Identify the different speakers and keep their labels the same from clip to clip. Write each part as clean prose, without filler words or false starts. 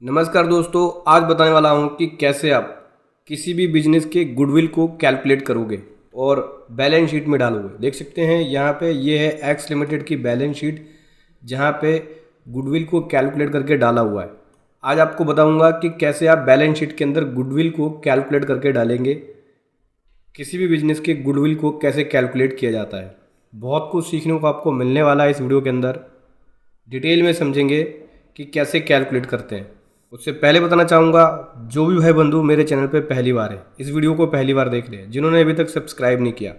Speaker 1: नमस्कार दोस्तों, आज बताने वाला हूँ कि कैसे आप किसी भी बिजनेस के गुडविल को कैलकुलेट करोगे और बैलेंस शीट में डालोगे। देख सकते हैं यहाँ पे ये है एक्स लिमिटेड की बैलेंस शीट, जहाँ पे गुडविल को कैलकुलेट करके डाला हुआ है। आज आपको बताऊंगा कि कैसे आप बैलेंस शीट के अंदर गुडविल को कैलकुलेट करके डालेंगे। किसी भी बिजनेस के गुडविल को कैसे कैलकुलेट किया जाता है। बहुत कुछ सीखने को आपको मिलने वाला है इस वीडियो के अंदर। डिटेल में समझेंगे कि कैसे कैलकुलेट करते हैं। उससे पहले बताना चाहूँगा, जो भी भाई बंधु मेरे चैनल पे पहली बार है, इस वीडियो को पहली बार देख रहे हैं, जिन्होंने अभी तक सब्सक्राइब नहीं किया,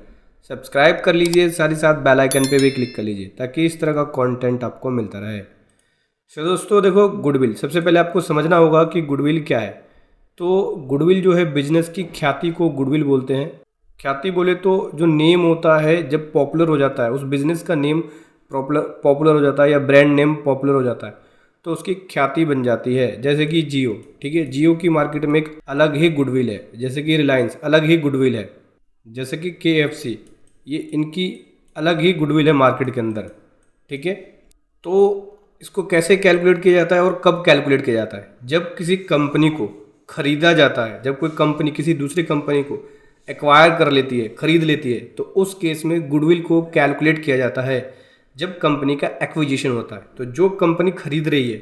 Speaker 1: सब्सक्राइब कर लीजिए, साथ ही साथ बेल आइकन पे भी क्लिक कर लीजिए ताकि इस तरह का कंटेंट आपको मिलता रहे। तो दोस्तों देखो, गुडविल सबसे पहले आपको समझना होगा कि गुडविल क्या है। तो गुडविल जो है बिजनेस की ख्याति को गुडविल बोलते हैं। ख्याति बोले तो जो नेम होता है जब पॉपुलर हो जाता है, उस बिज़नेस का नेम पॉपुलर हो जाता है या ब्रांड नेम पॉपुलर हो जाता है तो उसकी ख्याति बन जाती है। जैसे कि जियो, ठीक है, जियो की मार्केट में एक अलग ही गुडविल है। जैसे कि रिलायंस अलग ही गुडविल है। जैसे कि KFC, ये इनकी अलग ही गुडविल है मार्केट के अंदर, ठीक है। तो इसको कैसे कैलकुलेट किया जाता है और कब कैलकुलेट किया जाता है? जब किसी कंपनी को खरीदा जाता है, जब कोई कंपनी किसी दूसरी कंपनी को एक्वायर कर लेती है, खरीद लेती है, तो उस केस में गुडविल को कैलकुलेट किया जाता है जब कंपनी का एक्विजिशन होता है। तो जो कंपनी खरीद रही है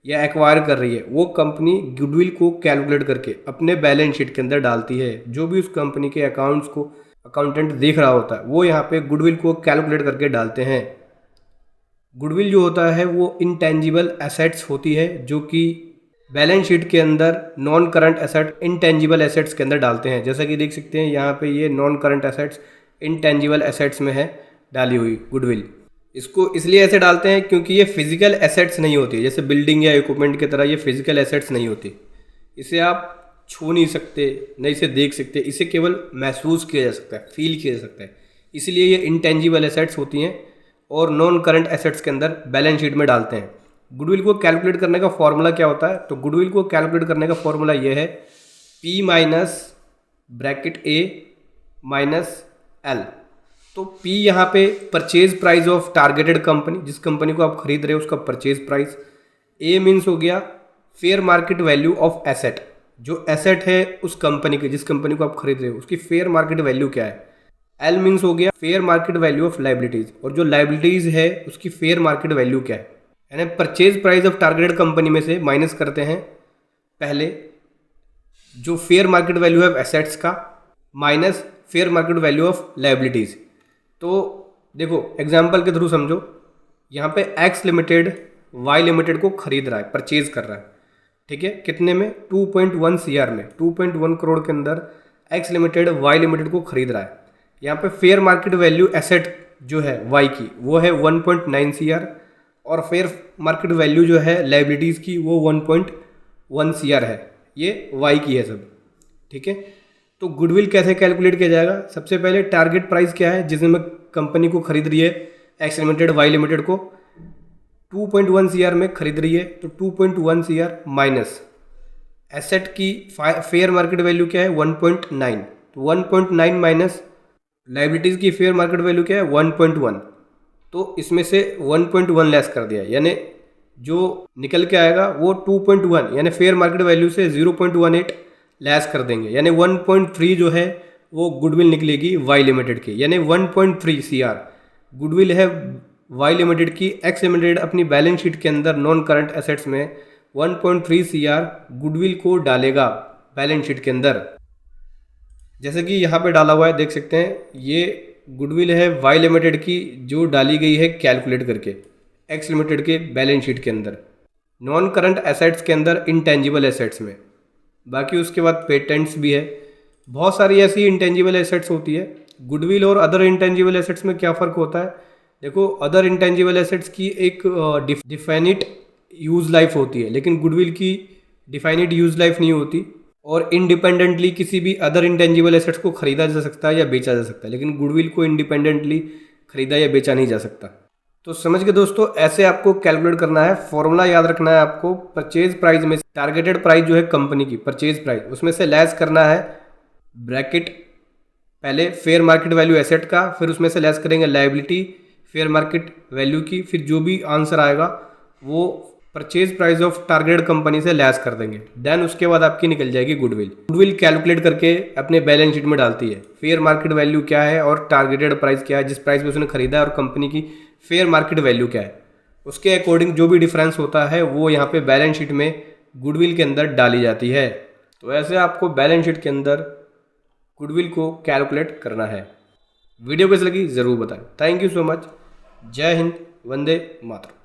Speaker 1: या एक्वायर कर रही है, वो कंपनी गुडविल को कैलकुलेट करके अपने बैलेंस शीट के अंदर डालती है। जो भी उस कंपनी के अकाउंट्स को अकाउंटेंट देख रहा होता है, वो यहाँ पे गुडविल को कैलकुलेट करके डालते हैं। गुडविल जो होता है वो इंटेंजिबल एसेट्स होती है, जो कि बैलेंस शीट के अंदर non current asset intangible assets के अंदर डालते हैं। जैसा कि देख सकते हैं यहाँ पे ये non current assets intangible assets में है डाली हुई गुडविल। इसको इसलिए ऐसे डालते हैं क्योंकि ये फिजिकल एसेट्स नहीं होती, जैसे बिल्डिंग या इक्विपमेंट की तरह ये फिजिकल एसेट्स नहीं होती। इसे आप छू नहीं सकते, न इसे देख सकते, इसे केवल महसूस किया जा सकता है, फील किया जा सकता है। इसलिए ये इंटेंजिबल एसेट्स होती हैं और नॉन करंट एसेट्स के अंदर बैलेंस शीट में डालते हैं। गुडविल को कैलकुलेट करने का फॉर्मूला क्या होता है? तो गुडविल को कैलकुलेट करने का फॉर्मूला ये है, P minus bracket A minus L। तो P यहाँ पे purchase price of targeted company, जिस कंपनी को आप खरीद रहे हो उसका परचेज प्राइस। A मीन्स हो गया fair market value of asset, जो एसेट है उस कंपनी के, जिस कंपनी को आप खरीद रहे हो उसकी फेयर मार्केट वैल्यू क्या है। L मीन्स हो गया fair market value of liabilities, और जो लाइबिलिटीज है उसकी फेयर मार्केट वैल्यू क्या है। यानी purchase price of targeted company में से माइनस करते हैं पहले जो fair market value of assets का, minus fair market value of liabilities. तो देखो एग्जाम्पल के थ्रू समझो, यहाँ पे X लिमिटेड Y लिमिटेड को खरीद रहा है, परचेज कर रहा है, ठीक है। कितने में? 2.1 CR में, 2.1 करोड़ के अंदर X लिमिटेड Y लिमिटेड को खरीद रहा है। यहाँ पे फेयर मार्केट वैल्यू एसेट जो है Y की वो है 1.9 CR, और फेयर मार्केट वैल्यू जो है लाइबिलिटीज़ की वो 1.1 CR है। ये Y की है सब, ठीक है। तो गुडविल कैसे कैलकुलेट किया जाएगा? सबसे पहले टारगेट प्राइस क्या है जिसमें कंपनी को खरीद रही है, X लिमिटेड Y लिमिटेड को 2.1 CR में खरीद रही है, तो 2.1 CR माइनस एसेट की फेयर मार्केट वैल्यू क्या है 1.9, तो 1.9 माइनस लाइबिलिटीज़ की फेयर मार्केट वैल्यू क्या है 1.1, तो इसमें से 1.1 लेस कर दिया, यानी जो निकल के आएगा वो 2.1, यानी फेयर मार्केट वैल्यू से 0.18 लेस कर देंगे, यानी 1.3 जो है वो गुडविल निकलेगी Y लिमिटेड की, यानी 1.3 CR गुडविल है Y लिमिटेड की। X लिमिटेड अपनी बैलेंस शीट के अंदर नॉन करंट एसेट्स में 1.3 CR गुडविल को डालेगा बैलेंस शीट के अंदर। जैसे कि यहाँ पे डाला हुआ है, देख सकते हैं, ये गुडविल है Y लिमिटेड की जो डाली गई है कैलकुलेट करके X लिमिटेड के बैलेंस शीट के अंदर, नॉन करंट एसेट्स के अंदर इंटेंजिबल एसेट्स में। बाकी उसके बाद पेटेंट्स भी है, बहुत सारी ऐसी इंटेंजिबल एसेट्स होती है। गुडविल और अदर इंटेंजिबल एसेट्स में क्या फ़र्क होता है? देखो, अदर इंटेंजिबल एसेट्स की एक डिफाइनिट यूज़ लाइफ होती है, लेकिन गुडविल की डिफाइनिट यूज़ लाइफ नहीं होती, और इंडिपेंडेंटली किसी भी अदर इंटेंजिबल एसेट्स को खरीदा जा सकता है या बेचा जा सकता है, लेकिन गुडविल को इंडिपेंडेंटली खरीदा या बेचा नहीं जा सकता। तो समझ के दोस्तों, ऐसे आपको कैलकुलेट करना है। फॉर्मूला याद रखना है आपको, परचेज प्राइस में टारगेटेड प्राइस जो है कंपनी की परचेज प्राइस, उसमें से लेस करना है ब्रैकेट पहले फेयर मार्केट वैल्यू एसेट का, फिर उसमें से लेस करेंगे लायबिलिटी फेयर मार्केट वैल्यू की, फिर जो भी आंसर आएगा वो purchase price of targeted company से लेस कर देंगे। देन उसके बाद आपकी निकल जाएगी गुडविल। गुडविल कैलकुलेट करके अपने बैलेंस शीट में डालती है। फेयर मार्केट वैल्यू क्या है और टारगेटेड प्राइस क्या है, जिस प्राइस पे उसने खरीदा है, और कंपनी की फेयर मार्केट वैल्यू क्या है, उसके अकॉर्डिंग जो भी डिफरेंस होता है वो यहाँ पे बैलेंस शीट में गुडविल के अंदर डाली जाती है। तो ऐसे आपको बैलेंस शीट के अंदर गुडविल को कैलकुलेट करना है। वीडियो कैसी लगी ज़रूर बताएं। Thank you so much. जय हिंद, वंदे मातरम।